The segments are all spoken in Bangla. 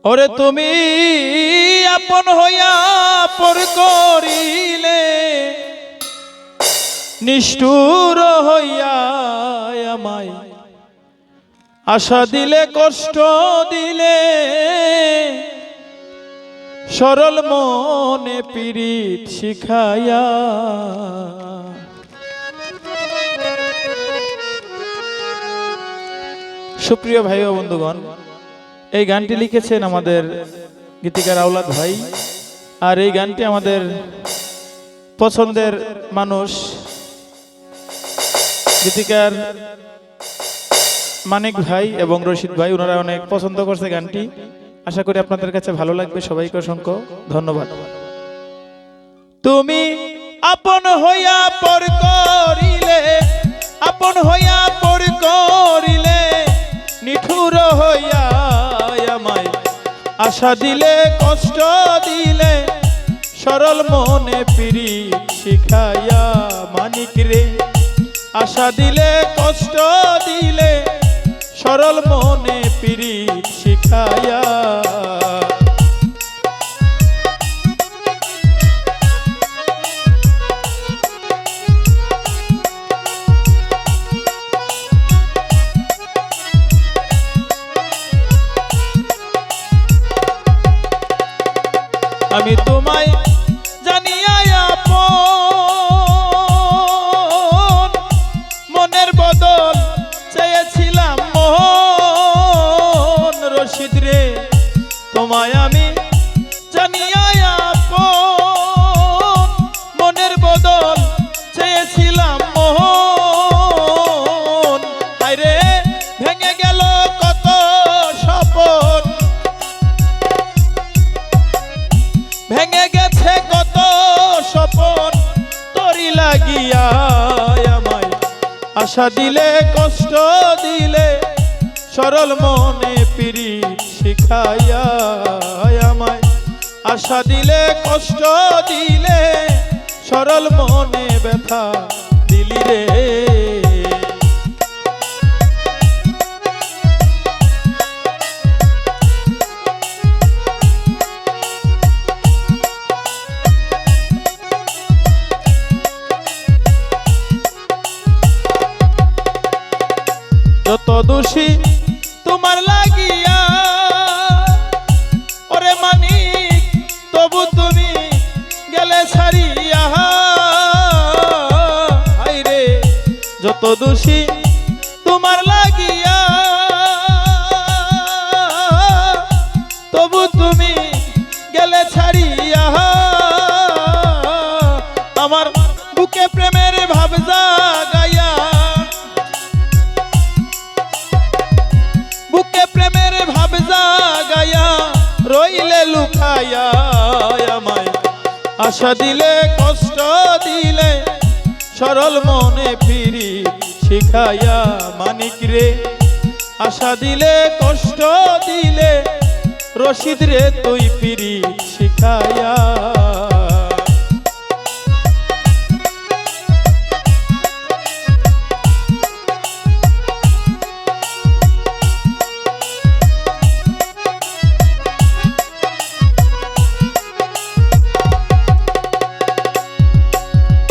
ওরে তুমি আপন হইয়া পর করিলে নিষ্ঠুর হইয়া আমায় আশা দিলে কষ্ট দিলে সরল মনে পীড়িত শিখাইয়া। সুপ্রিয় ভাই ও বন্ধুগণ, এই গানটি লিখেছেন আমাদের গীতিকার আওলাদ ভাই, আর এই গানটি আমাদের পছন্দের মানুষ গীতিকার মানিক ভাই এবং রশিদ ভাই, ওনারা অনেক পছন্দ করছে গানটি। আশা করি আপনাদের কাছে ভালো লাগবে। সবাইকে অসংখ্য ধন্যবাদ। তুমি আপন হইয়া পর করিলে, আপন হইয়া পর করিলে নিঠুর হইয়া আমায় আশা দিলে কষ্ট দিলে সরল মনে পীড়িত শিখাইয়া। মানিক রে আশা দিলে কষ্ট দিলে সরল মনে পীড়িত শিখাইয়া। আমি তোমায় জানিয়া আপন, মনের বদল চেয়েছিলাম মন। রশিদ রে তোমায় আমি জানিয়া আপন, মনের বদল চেয়েছিলাম মন। আরে ভেঙে গেল কত স্বপ্ন, ভেঙে গেছে কত স্বপন তরি লাগিয়া আমায় আশা দিলে কষ্ট দিলে সরল মনে পীড়িত শিখাইয়া। আমায় আশা দিলে কষ্ট দিলে সরল মনে ব্যথা দিলি রে। যত দোষী তোমার লাগিয়া ওরে মানিক, তবু তুমি গেলে ছাড়িয়া। হায়রে যত দোষী তোমার লাগিয়া তবু তুমি গেলে ছাড়িয়া। আমার বুকে প্রেমের ভাব জাগাইয়া, বুকে প্রেমের ভাব জাগাইয়া রইলে লুকাইয়া। আমায় আশা দিলে কষ্ট দিলে সরল মনে পীড়িত শিখাইয়া। মানিক রে আশা দিলে কষ্ট দিলে রশিদ রে তুই পীড়িত শিখাইয়া।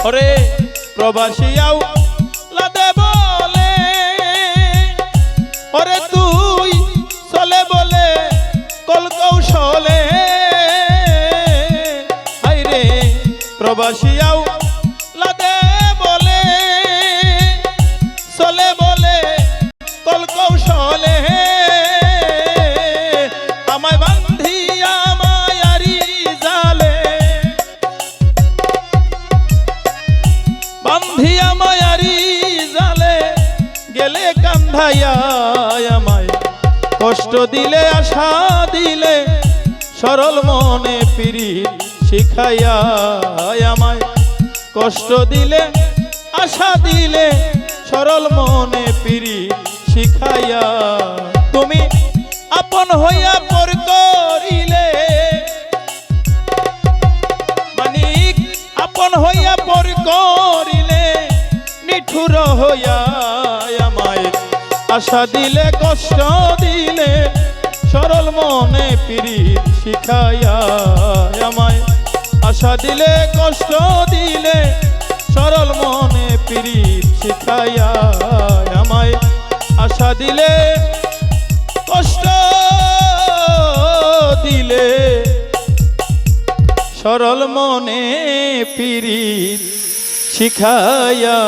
ওরে প্রবাসীয়াও লাদে বলে, ওরে তুই চলে বলে কল কৌশলে। হায়রে প্রবাসীয়াও লাদে বলে, চলে বলে কল কৌশলে। আমায় বান্ধিয়া মায়ারি জালে, বান্ধিয়া মায়ারি জালে গেলে কান্ধাইয়া। আমায় কষ্ট দিলে আশা দিলে সরল মনে পীড়িত শিখাইয়া। আমায় কষ্ট দিলে আশা দিলে সরল মনে পীড়িত শিখাইয়া। তুমি আপন হইয়া পর করিলে, মানিক আপন হইয়া পর করিলে নিঠুর হইয়া আমায় আশা দিলে কষ্ট দিলে সরল মনে পীড়িত শিখাইয়া আমায় আশা দিলে কষ্ট দিলে সরল মনে পীড়িত শিখাইয়া আমায় আশা দিলে কষ্ট দিলে সরল মনে পীড়িত শিখাইয়া